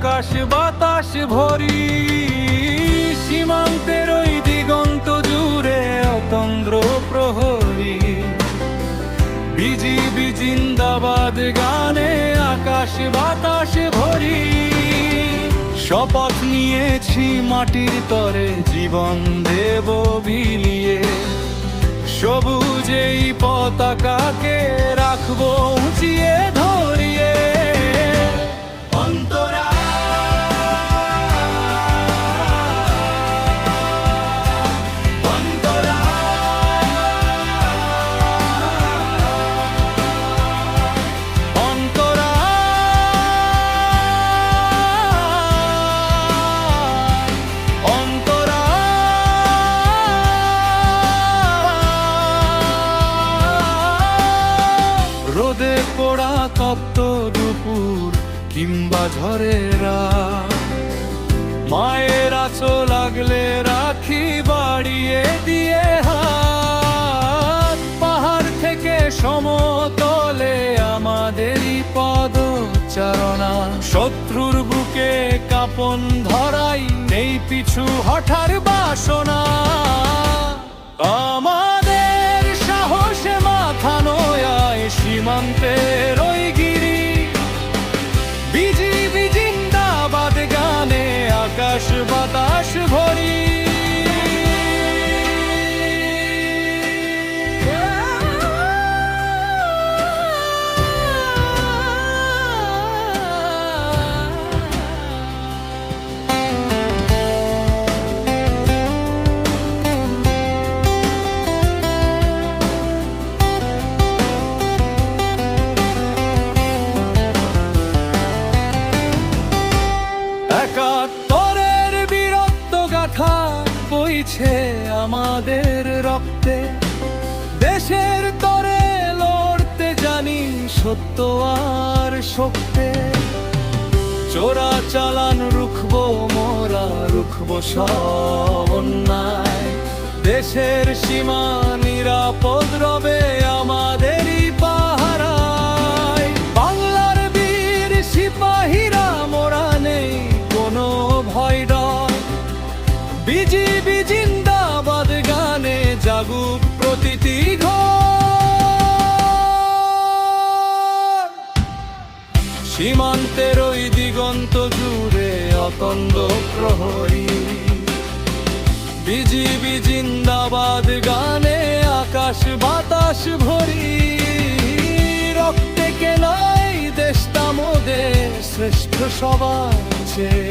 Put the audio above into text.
আকাশ বাতাস ভরি, সীমান্তের ওই দিগন্ত জুড়ে অতন্দ্র প্রহরী। বিজিবি জিন্দাবাদ গানে আকাশ বাতাস ভরি, শপথ নিয়েছি মাটির তরে জীবন দেব বিলিয়ে। সবুজ এই পতাকাকে রাখবো উঁচিয়ে ধরিয়ে। রোদে পোড়া তপ্ত দুপুর কিংবা ঝড়ের রাত, মায়ের আঁচল লাগলে রাখি বাড়িয়ে দিয়ে হাত। পাহাড় থেকে সমতলে আমাদেরই পদচারণা, শত্রুর বুকে কাঁপন ধরাই নেই পিছু হঠার বাসনা। আমাদের সাহসে মাথা নোয়ায় সীমান্তের ওই গিরি, বিজিবি জিন্দাবাদ গানে আকাশ বাতাস ভরি। একাত্তরের বীরত্ব গাথা বইছে আমাদের রক্তে, দেশের তরে লড়তে জানি সত্য আর শক্তে। চোরা চালান রুখবো মোরা, রুখবো সব অন্যায়। দেশের সীমা নিরাপদ রবে আমাদেরই পাহারায়। বাংলার বীর সিপাহীরা মোরা নেই কোনো ভয় ডর, বিজিবি জিন্দাবাদ গানে জাগুক প্রতিটি ঘর। সীমান্তের ওই দিগন্ত জুড়ে অতন্দ্র প্রহরী, বিজিবি জিন্দাবাদ গানে আকাশ বাতাস ভরি। রক্তে কেনাই দেশটা মোদের শ্রেষ্ঠ সবার চেয়ে।